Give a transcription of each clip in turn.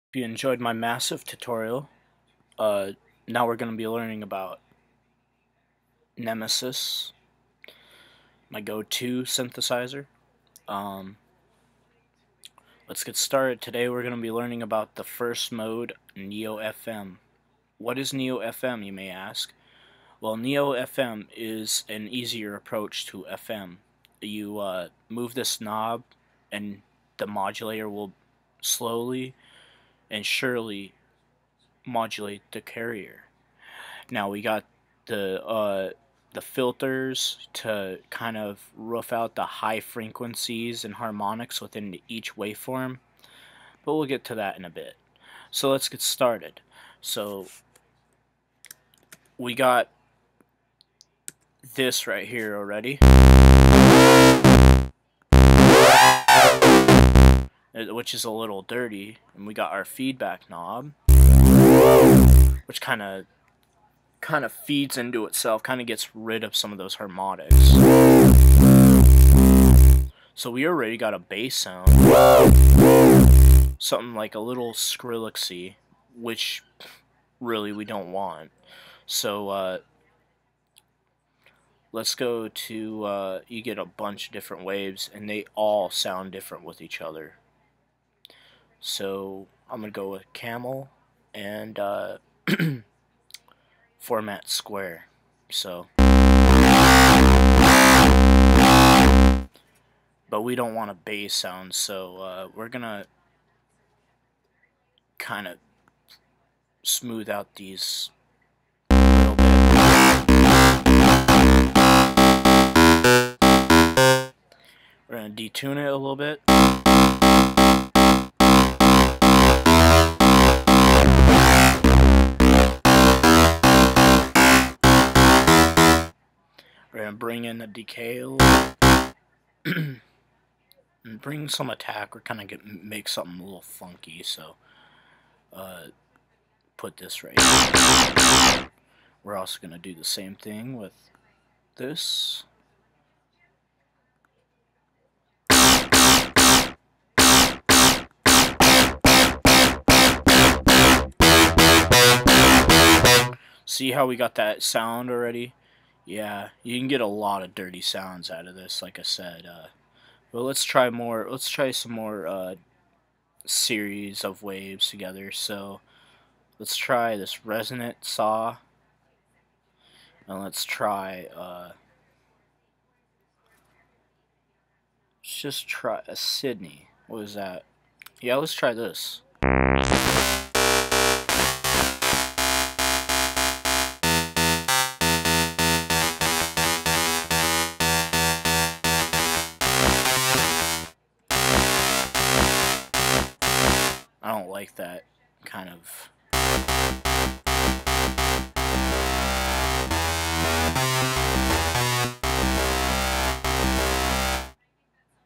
If you enjoyed my massive tutorial, now we're going to be learning about Nemesis, my go-to synthesizer. Um, let's get started. Today we're going to be learning about the first mode, neoFM. What is neoFM, you may ask? Well, neoFM is an easier approach to FM. You move this knob and the modulator will slowly and surely modulate the carrier. Now we got the filters to kind of rough out the high frequencies and harmonics within each waveform, but we'll get to that in a bit. So let's get started. So we got this right here already, which is a little dirty, and we got our feedback knob, which kind of feeds into itself, kind of gets rid of some of those harmonics. So we already got a bass sound, something like a little Skrillexy, which really we don't want. So let's go to, you get a bunch of different waves, and they all sound different with each other. So I'm going to go with camel and format square. So, but we don't want a bass sound, so we're going to kind of smooth out these a little bit. We're going to detune it a little bit. We're going to bring in the decay a little and bring some attack. We're kind of make something a little funky, so put this right here. We're also going to do the same thing with this. See how we got that sound already? Yeah, you can get a lot of dirty sounds out of this, like I said. But let's try more. Let's try some more series of waves together. So let's try this resonant saw, and let's try. Let's just try a Sydney. What is that? Yeah, let's try this. I don't like that kind of.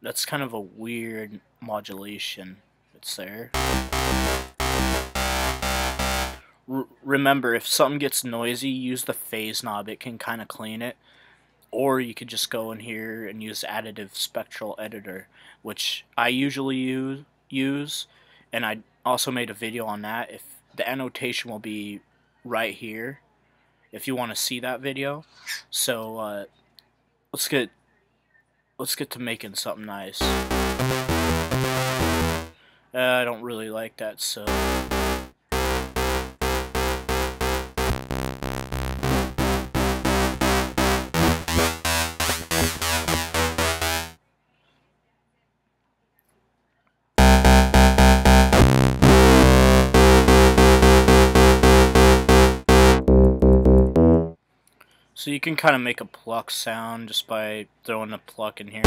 That's kind of a weird modulation. It's there. Remember, if something gets noisy, use the phase knob. It can kind of clean it. Or you could just go in here and use additive spectral editor, which I usually use, and I also made a video on that. If the annotation will be right here if you want to see that video. So let's get to making something nice. I don't really like that, so you can kind of make a pluck sound just by throwing a pluck in here.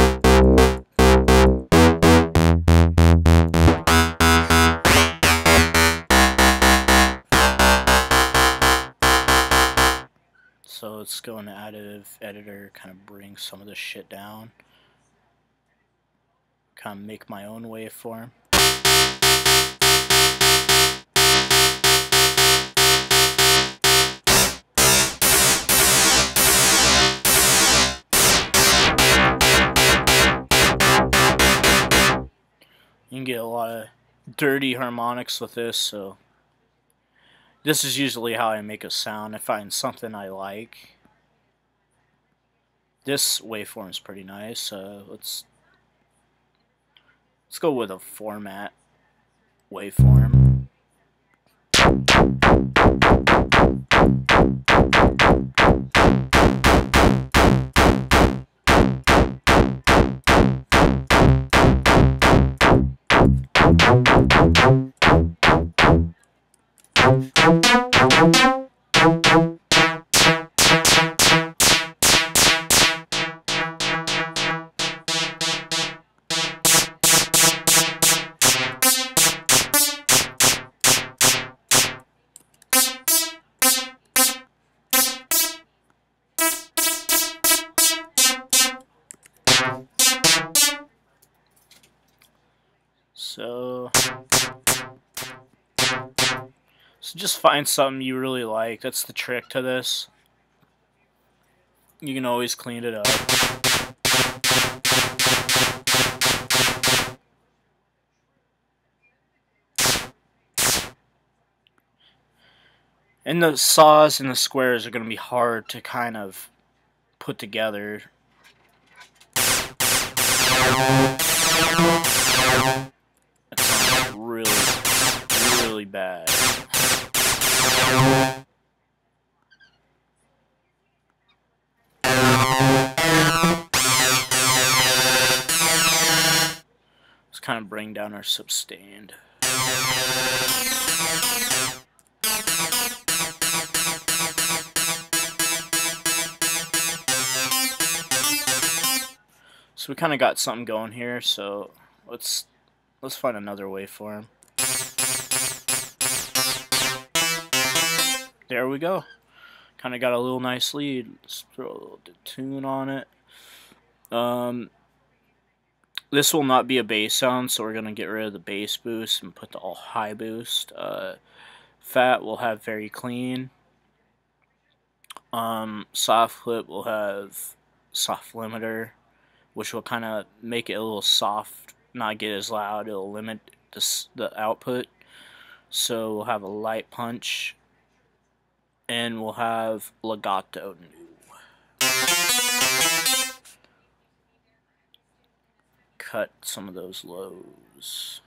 So let's go into additive editor, kind of bring some of this shit down. Kind of make my own waveform. You can get a lot of dirty harmonics with this, so this is usually how I make a sound. I find something I like. This waveform is pretty nice. Let's go with a format waveform. So just find something you really like. That's the trick to this. You can always clean it up. And the saws and the squares are going to be hard to kind of put together. That sounds really, really bad. Let's kind of bring down our substained. So we kind of got something going here, so let's find another waveform. There we go. Kind of got a little nice lead. Let's throw a little tune on it. This will not be a bass sound, so we're going to get rid of the bass boost and put the all high boost. Fat will have very clean. Soft clip will have soft limiter, which will kind of make it a little soft, not get as loud. It'll limit the output. So we'll have a light punch, and we'll have legato new. Cut some of those lows.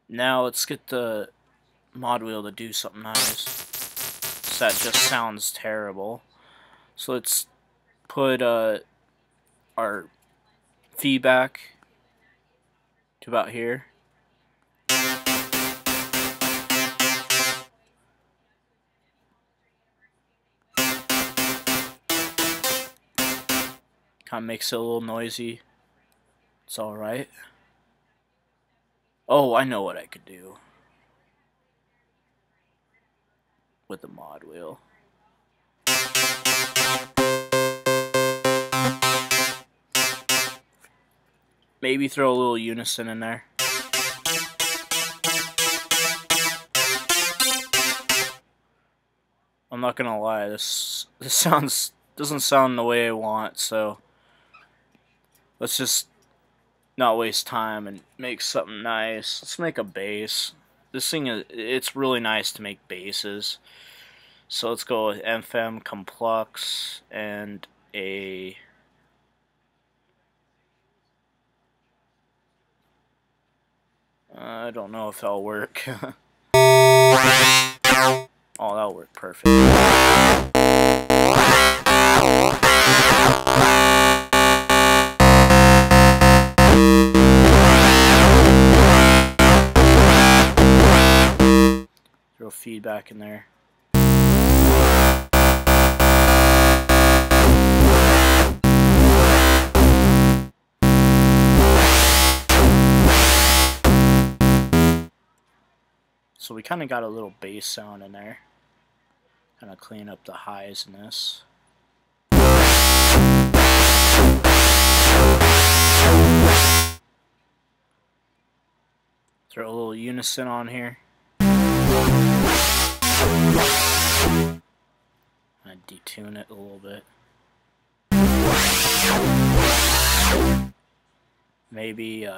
Now let's get the mod wheel to do something nice. So that just sounds terrible. So let's put our feedback to about here. Kind of makes it a little noisy. It's alright. Oh, I know what I could do with the mod wheel. Maybe throw a little unison in there. I'm not gonna lie, this doesn't sound the way I want, so let's just not waste time and make something nice. Let's make a bass. This thing it's really nice to make basses. So let's go with neoFM, complex, and a I don't know if that'll work. Oh, that'll work perfect. Throw feedback in there. So we kind of got a little bass sound in there. Kind of clean up the highs in this. Throw a little unison on here. I detune it a little bit. maybe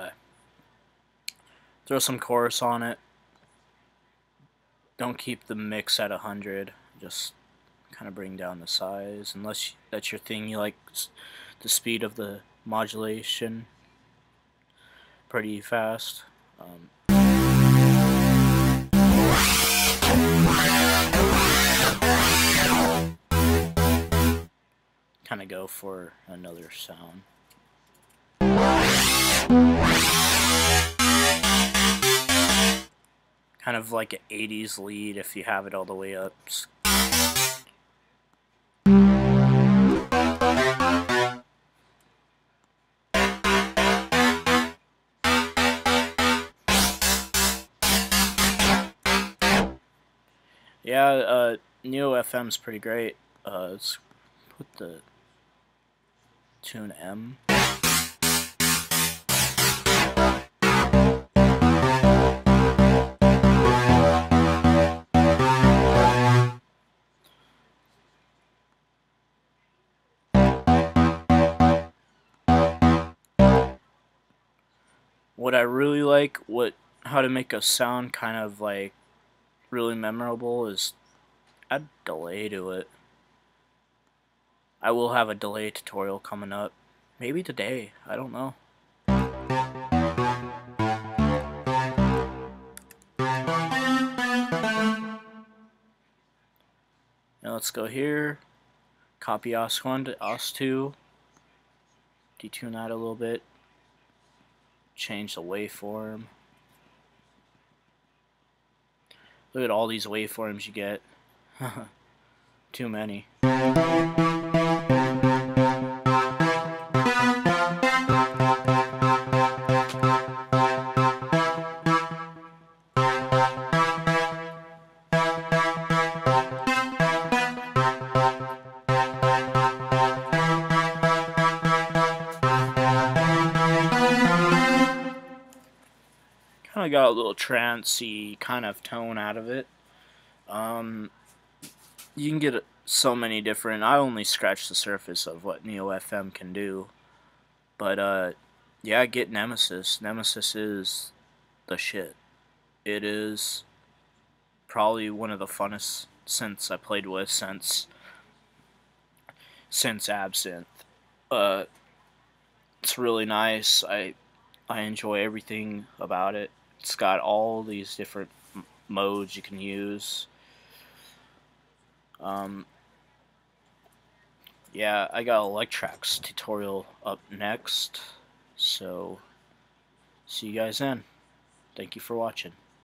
throw some chorus on it. Don't keep the mix at 100. Just kind of bring down the size, unless that's your thing. You like the speed of the modulation pretty fast. Kind of go for another sound. Kind of like an 80s lead if you have it all the way up. Yeah, neoFM's pretty great. Let's put the tune M. What I really like, how to make a sound kind of like really memorable, is add delay to it. I will have a delay tutorial coming up, maybe today, I don't know. Now let's go here, copy OS1 to OS2, detune that a little bit, change the waveform. Look at all these waveforms you get. Too many. Kind of got a little trancey kind of tone out of it. You can get so many different. I only scratched the surface of what neoFM can do, but yeah, get Nemesis. Nemesis is the shit. It is probably one of the funnest synths I played with since Absinthe. It's really nice. I enjoy everything about it. It's got all these different modes you can use. Yeah, I got Electrax tutorial up next, so see you guys then. Thank you for watching.